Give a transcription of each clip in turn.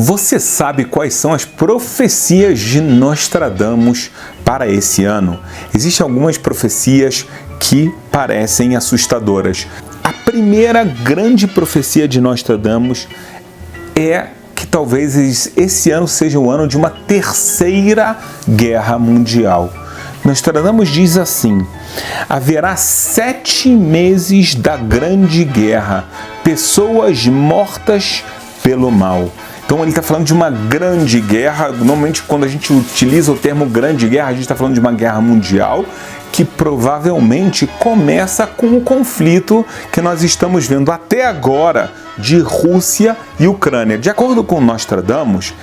Você sabe quais são as profecias de Nostradamus para esse ano? Existem algumas profecias que parecem assustadoras. A primeira grande profecia de Nostradamus é que talvez esse ano seja o ano de uma terceira guerra mundial. Nostradamus diz assim: haverá 7 meses da grande guerra, pessoas mortas pelo mal. Então ele está falando de uma grande guerra. Normalmente quando a gente utiliza o termo grande guerra, a gente está falando de uma guerra mundial que provavelmente começa com o conflito que nós estamos vendo até agora de Rússia e Ucrânia. De acordo com Nostradamus,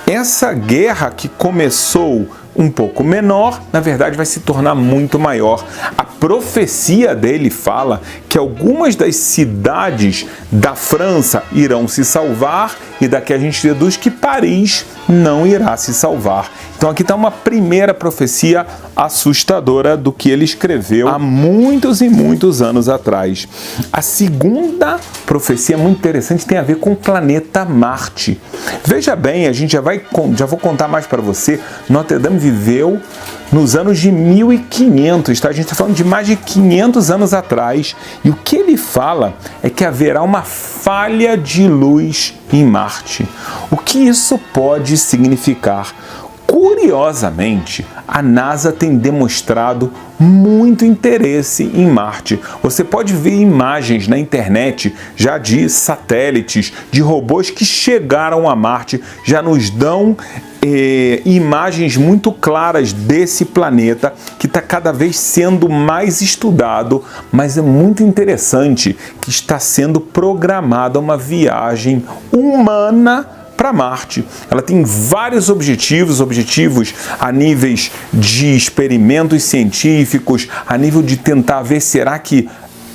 essa guerra que começou um pouco menor, na verdade vai se tornar muito maior. A profecia dele fala que algumas das cidades da França irão se salvar e daqui a gente deduz que Paris não irá se salvar. Então aqui está uma primeira profecia assustadora do que ele escreveu há muitos e muitos anos atrás. A segunda profecia muito interessante tem a ver com o planeta Marte. Veja bem, a gente já vou contar mais para você. Nostradamus viveu nos anos de 1500, tá? A gente está falando de mais de 500 anos atrás. E o que ele fala é que haverá uma falha de luz em Marte. O que isso pode significar? Curiosamente, a NASA tem demonstrado muito interesse em Marte. Você pode ver imagens na internet já de satélites, de robôs que chegaram a Marte, já nos dão imagens muito claras desse planeta que está cada vez sendo mais estudado, mas é muito interessante que está sendo programada uma viagem humana para Marte. Ela tem vários objetivos a níveis de experimentos científicos, a nível de tentar ver será que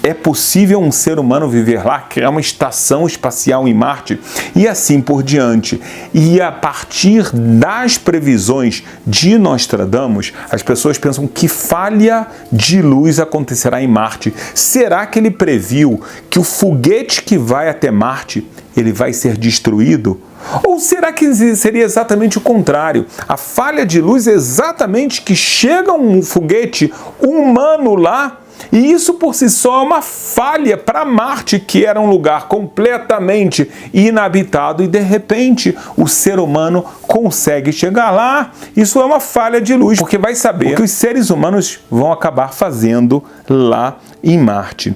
é possível um ser humano viver lá, criar uma estação espacial em Marte e assim por diante. E a partir das previsões de Nostradamus, as pessoas pensam que falha de luz acontecerá em Marte. Será que ele previu que o foguete que vai até Marte, ele vai ser destruído? Ou será que seria exatamente o contrário? A falha de luz é exatamente que chega um foguete humano lá, e isso por si só é uma falha para Marte, que era um lugar completamente inabitado, e de repente o ser humano consegue chegar lá. Isso é uma falha de luz, porque vai saber o que os seres humanos vão acabar fazendo lá em Marte.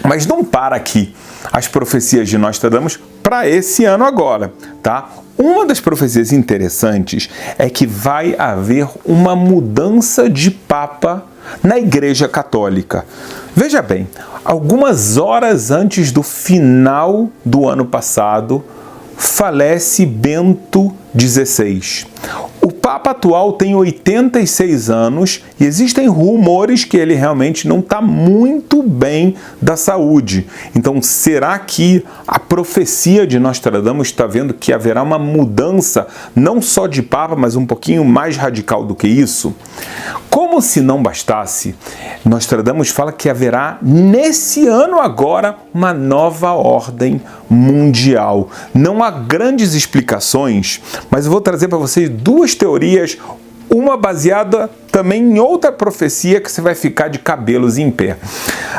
Mas não para aqui as profecias de Nostradamus para esse ano agora, tá? Uma das profecias interessantes é que vai haver uma mudança de Papa na Igreja Católica. Veja bem, algumas horas antes do final do ano passado, falece Bento XVI. O Papa atual tem 86 anos e existem rumores que ele realmente não está muito bem da saúde. Então, será que a profecia de Nostradamus está vendo que haverá uma mudança, não só de Papa, mas um pouquinho mais radical do que isso? Como se não bastasse, Nostradamus fala que haverá nesse ano agora uma nova ordem mundial. Não há grandes explicações, mas eu vou trazer para vocês duas teorias, uma baseada também em outra profecia que você vai ficar de cabelos em pé.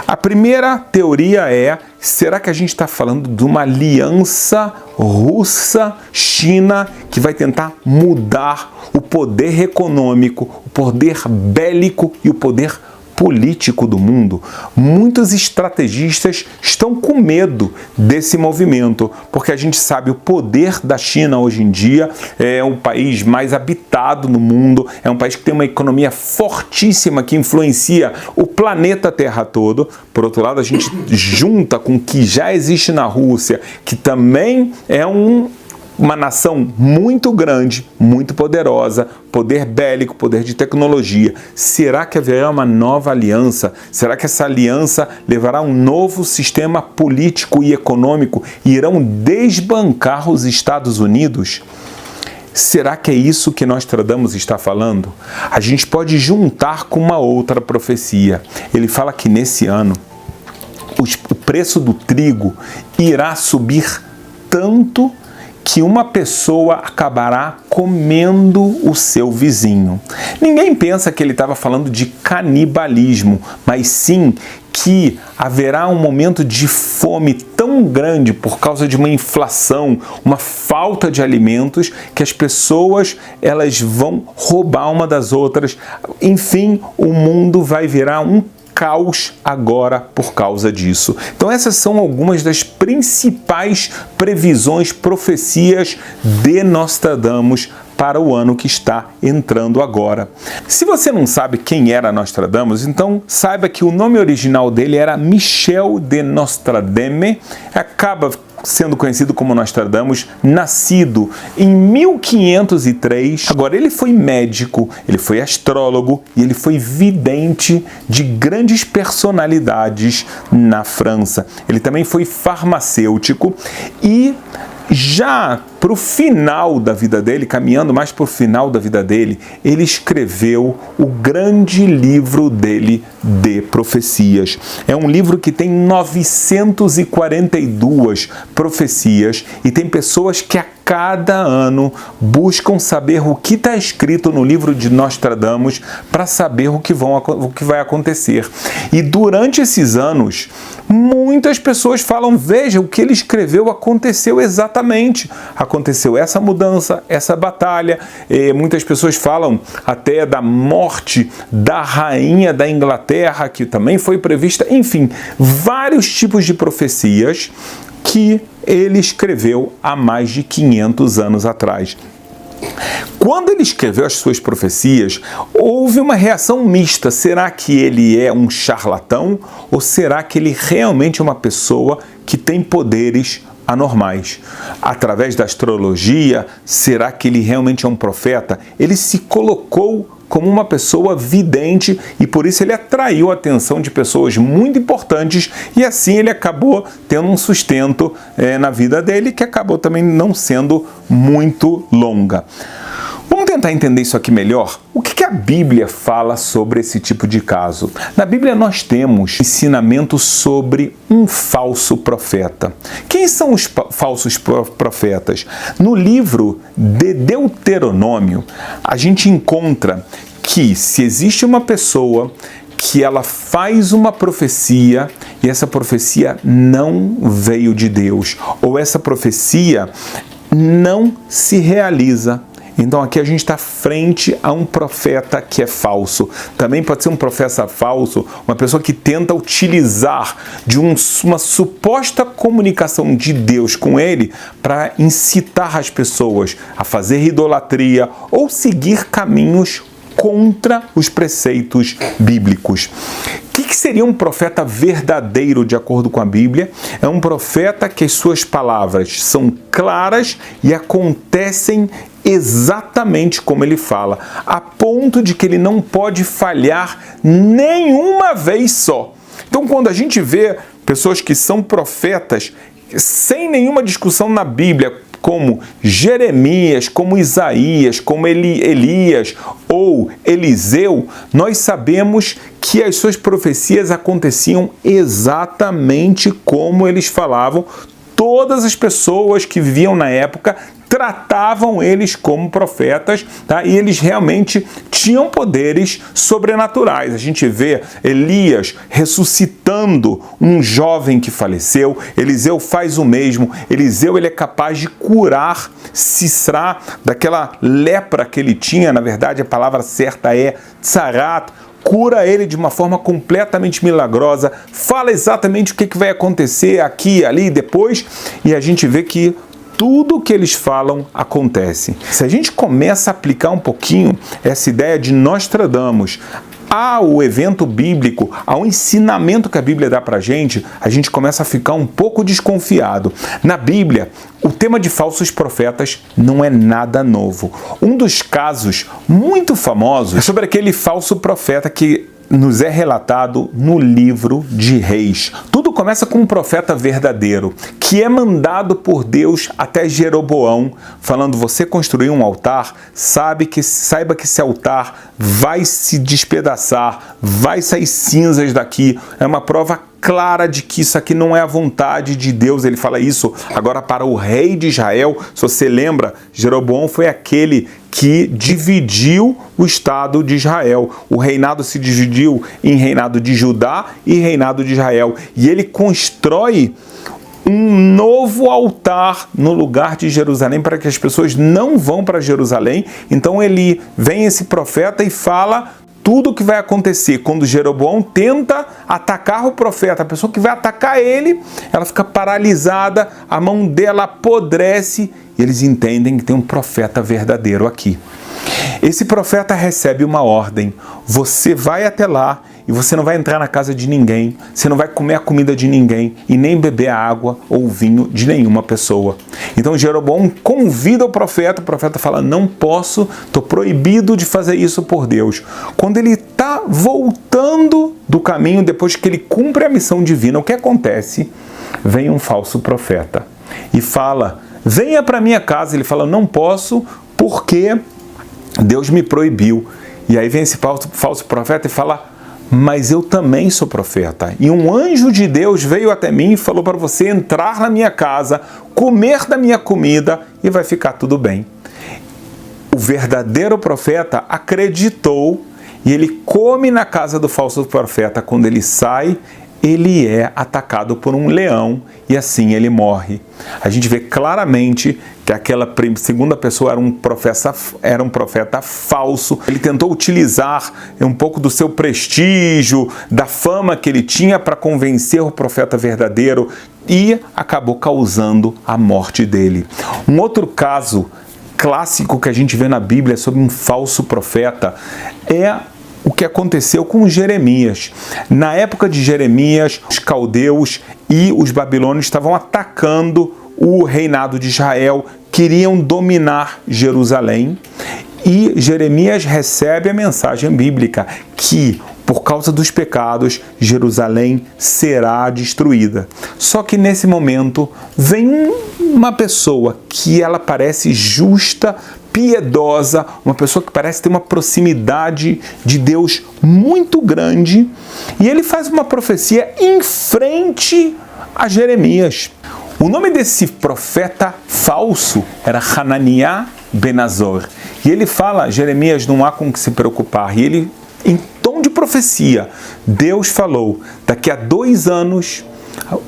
A primeira teoria é: será que a gente está falando de uma aliança Rússia-China que vai tentar mudar o poder econômico, o poder bélico e o poder político do mundo? Muitos estrategistas estão com medo desse movimento, porque a gente sabe o poder da China hoje em dia é o país mais habitado no mundo, é um país que tem uma economia fortíssima que influencia o planeta Terra todo. Por outro lado, a gente junta com o que já existe na Rússia, que também é uma nação muito grande, muito poderosa, poder bélico, poder de tecnologia. Será que haverá uma nova aliança? Será que essa aliança levará a um novo sistema político e econômico e irão desbancar os Estados Unidos? Será que é isso que Nostradamus está falando? A gente pode juntar com uma outra profecia. Ele fala que nesse ano o preço do trigo irá subir tanto que uma pessoa acabará comendo o seu vizinho. Ninguém pensa que ele estava falando de canibalismo, mas sim que haverá um momento de fome tão grande por causa de uma inflação, uma falta de alimentos, que as pessoas elas vão roubar uma das outras. Enfim, o mundo vai virar um caos agora por causa disso. Então essas são algumas das principais previsões, profecias de Nostradamus para o ano que está entrando agora. Se você não sabe quem era Nostradamus, então saiba que o nome original dele era Michel de Nostrademe, acaba sendo conhecido como Nostradamus, nascido em 1503. Agora, ele foi médico, ele foi astrólogo e ele foi vidente de grandes personalidades na França. Ele também foi farmacêutico e já para o final da vida dele, caminhando mais para o final da vida dele, ele escreveu o grande livro dele de profecias. É um livro que tem 942 profecias e tem pessoas que a cada ano buscam saber o que está escrito no livro de Nostradamus para saber o que vai acontecer. E durante esses anos, muitas pessoas falam, veja, o que ele escreveu aconteceu exatamente. Aconteceu essa mudança, essa batalha. Muitas pessoas falam até da morte da rainha da Inglaterra, que também foi prevista. Enfim, vários tipos de profecias que ele escreveu há mais de 500 anos atrás. Quando ele escreveu as suas profecias, houve uma reação mista. Será que ele é um charlatão ou será que ele realmente é uma pessoa que tem poderes anormais? Através da astrologia, será que ele realmente é um profeta? Ele se colocou como uma pessoa vidente e por isso ele atraiu a atenção de pessoas muito importantes e assim ele acabou tendo um sustento na vida dele que acabou também não sendo muito longa. Vamos tentar entender isso aqui melhor? O que a Bíblia fala sobre esse tipo de caso? Na Bíblia nós temos ensinamento sobre um falso profeta. Quem são os falsos profetas? No livro de Deuteronômio, a gente encontra que se existe uma pessoa que ela faz uma profecia e essa profecia não veio de Deus, ou essa profecia não se realiza, então aqui a gente está frente a um profeta que é falso. Também pode ser um profeta falso, uma pessoa que tenta utilizar de uma suposta comunicação de Deus com ele para incitar as pessoas a fazer idolatria ou seguir caminhos contra os preceitos bíblicos. O que seria um profeta verdadeiro de acordo com a Bíblia? É um profeta que as suas palavras são claras e acontecem exatamente como ele fala, a ponto de que ele não pode falhar nenhuma vez só. Então, quando a gente vê pessoas que são profetas, sem nenhuma discussão na Bíblia, como Jeremias, como Isaías, como Elias ou Eliseu, nós sabemos que as suas profecias aconteciam exatamente como eles falavam. Todas as pessoas que viviam na época tratavam eles como profetas, tá? E eles realmente tinham poderes sobrenaturais. A gente vê Elias ressuscitando um jovem que faleceu, Eliseu faz o mesmo. Eliseu ele é capaz de curar Sisrá daquela lepra que ele tinha, na verdade a palavra certa é tsarat, cura ele de uma forma completamente milagrosa, fala exatamente o que vai acontecer aqui, ali, depois, e a gente vê que tudo o que eles falam acontece. Se a gente começa a aplicar um pouquinho essa ideia de Nostradamus ao evento bíblico, ao ensinamento que a Bíblia dá pra gente, a gente começa a ficar um pouco desconfiado. Na Bíblia, o tema de falsos profetas não é nada novo. Um dos casos muito famosos é sobre aquele falso profeta que nos é relatado no livro de Reis. Tudo começa com um profeta verdadeiro, que é mandado por Deus até Jeroboão, falando, você construir um altar, saiba que esse altar vai se despedaçar, vai sair cinzas daqui. É uma prova clara de que isso aqui não é a vontade de Deus. Ele fala isso agora para o rei de Israel. Se você lembra, Jeroboão foi aquele que dividiu o Estado de Israel. O reinado se dividiu em reinado de Judá e reinado de Israel. E ele constrói um novo altar no lugar de Jerusalém para que as pessoas não vão para Jerusalém. Então vem esse profeta e fala tudo o que vai acontecer quando Jeroboão tenta atacar o profeta. A pessoa que vai atacar ele, ela fica paralisada, a mão dela apodrece e eles entendem que tem um profeta verdadeiro aqui. Esse profeta recebe uma ordem: você vai até lá e você não vai entrar na casa de ninguém, você não vai comer a comida de ninguém e nem beber a água ou vinho de nenhuma pessoa. Então Jeroboão convida o profeta fala: não posso, estou proibido de fazer isso por Deus. Quando ele está voltando do caminho, depois que ele cumpre a missão divina, o que acontece? Vem um falso profeta e fala: venha para minha casa. Ele fala: não posso porque Deus me proibiu. E aí vem esse falso profeta e fala: mas eu também sou profeta. E um anjo de Deus veio até mim e falou para você entrar na minha casa, comer da minha comida e vai ficar tudo bem. O verdadeiro profeta acreditou e ele come na casa do falso profeta. Quando ele sai, ele é atacado por um leão e assim ele morre. A gente vê claramente que aquela segunda pessoa era um profeta falso. Ele tentou utilizar um pouco do seu prestígio, da fama que ele tinha para convencer o profeta verdadeiro e acabou causando a morte dele. Um outro caso clássico que a gente vê na Bíblia sobre um falso profeta é o que aconteceu com Jeremias. Na época de Jeremias, os caldeus e os babilônios estavam atacando o reinado de Israel, queriam dominar Jerusalém, e Jeremias recebe a mensagem bíblica que, por causa dos pecados, Jerusalém será destruída. Só que nesse momento vem uma pessoa que ela parece justa, piedosa, uma pessoa que parece ter uma proximidade de Deus muito grande, e ele faz uma profecia em frente a Jeremias. O nome desse profeta falso era Hananiah ben Azor. E ele fala: Jeremias, não há com que se preocupar. E ele, em tom de profecia, Deus falou: daqui a 2 anos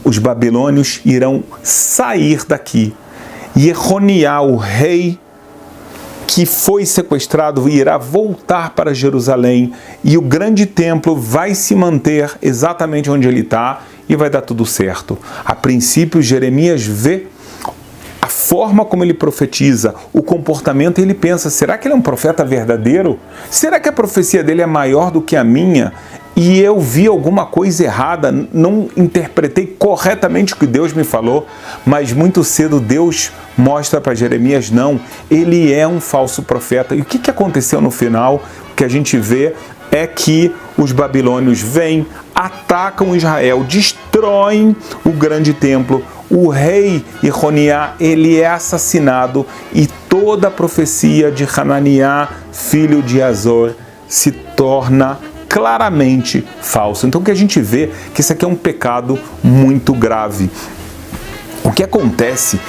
os babilônios irão sair daqui. E Jeconiah, o rei que foi sequestrado, irá voltar para Jerusalém e o grande templo vai se manter exatamente onde ele está e vai dar tudo certo. A princípio, Jeremias vê a forma como ele profetiza, o comportamento, e ele pensa: será que ele é um profeta verdadeiro? Será que a profecia dele é maior do que a minha? E eu vi alguma coisa errada, não interpretei corretamente o que Deus me falou, mas muito cedo Deus mostra para Jeremias: não, ele é um falso profeta. E o que aconteceu no final? O que a gente vê é que os babilônios vêm, atacam Israel, destroem o grande templo, o rei Jeconiah, ele é assassinado e toda a profecia de Hananiah, filho de Azor, se torna claramente falso. Então o que a gente vê é que isso aqui é um pecado muito grave. O que acontece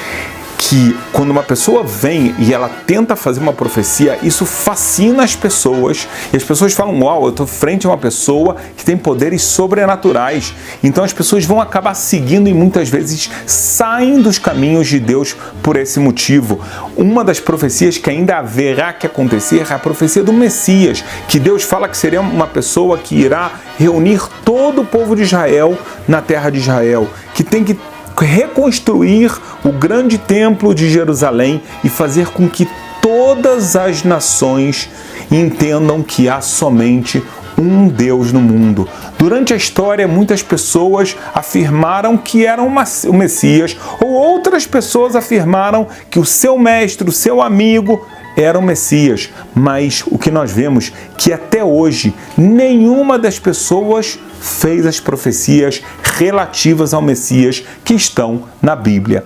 que quando uma pessoa vem e ela tenta fazer uma profecia, isso fascina as pessoas e as pessoas falam: uau, eu estou frente a uma pessoa que tem poderes sobrenaturais. Então as pessoas vão acabar seguindo e muitas vezes saem dos caminhos de Deus por esse motivo. Uma das profecias que ainda haverá que acontecer é a profecia do Messias, que Deus fala que seria uma pessoa que irá reunir todo o povo de Israel na terra de Israel, que tem que reconstruir o grande templo de Jerusalém e fazer com que todas as nações entendam que há somente um Deus no mundo. Durante a história, muitas pessoas afirmaram que eram o Messias, ou outras pessoas afirmaram que o seu mestre, o seu amigo, era o Messias. Mas o que nós vemos é que até hoje nenhuma das pessoas fez as profecias relativas ao Messias que estão na Bíblia.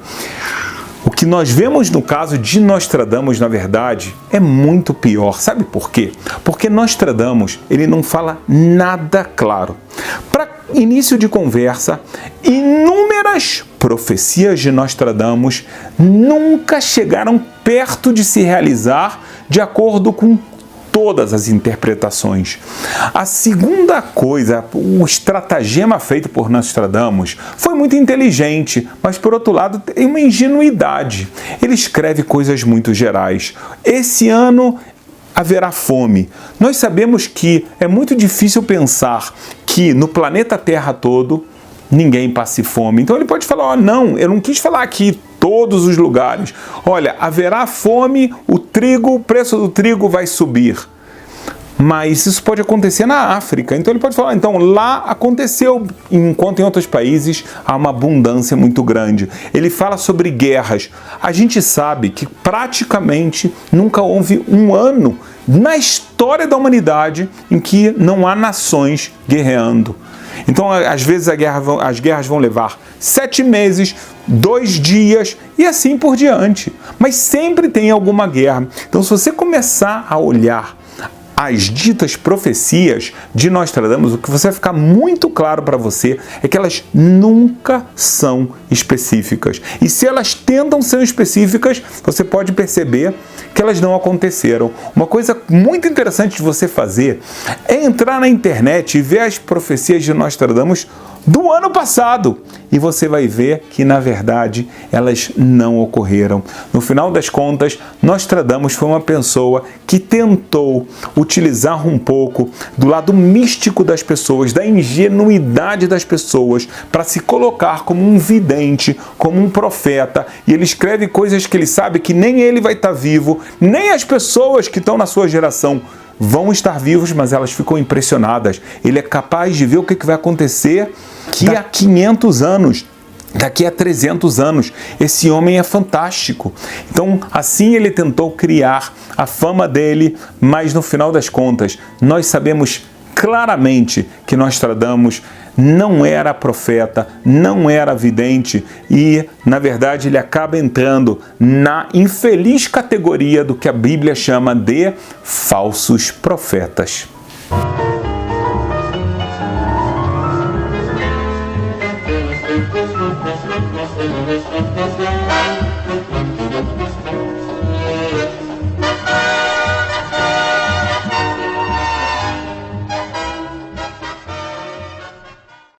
O que nós vemos no caso de Nostradamus, na verdade, é muito pior. Sabe por quê? Porque Nostradamus, ele não fala nada claro. Para início de conversa, inúmeras profecias de Nostradamus nunca chegaram perto de se realizar de acordo com todas as interpretações. A segunda coisa, o estratagema feito por Nostradamus foi muito inteligente, mas por outro lado tem uma ingenuidade. Ele escreve coisas muito gerais. Esse ano haverá fome. Nós sabemos que é muito difícil pensar que no planeta Terra todo ninguém passe fome. Então ele pode falar, não, eu não quis falar aqui todos os lugares. Olha, haverá fome, o preço do trigo vai subir. Mas isso pode acontecer na África. Então ele pode falar, então lá aconteceu, enquanto em outros países há uma abundância muito grande. Ele fala sobre guerras. A gente sabe que praticamente nunca houve um ano na história da humanidade em que não há nações guerreando. Então, às vezes, as guerras vão levar 7 meses, 2 dias e assim por diante. Mas sempre tem alguma guerra. Então, se você começar a olhar as ditas profecias de Nostradamus, o que vai ficar muito claro para você é que elas nunca são específicas. E se elas tentam ser específicas, você pode perceber que elas não aconteceram. Uma coisa muito interessante de você fazer é entrar na internet e ver as profecias de Nostradamus do ano passado e você vai ver que, na verdade, elas não ocorreram. No final das contas, Nostradamus foi uma pessoa que tentou utilizar um pouco do lado místico das pessoas, da ingenuidade das pessoas, para se colocar como um vidente, como um profeta, e ele escreve coisas que ele sabe que nem ele vai estar vivo, nem as pessoas que estão na sua geração vão estar vivos, mas elas ficam impressionadas. Ele é capaz de ver o que vai acontecer daqui a 500 anos, daqui a 300 anos. Esse homem é fantástico. Então, assim ele tentou criar a fama dele, mas no final das contas, nós sabemos claramente que Nostradamus não era profeta, não era vidente e, na verdade, ele acaba entrando na infeliz categoria do que a Bíblia chama de falsos profetas.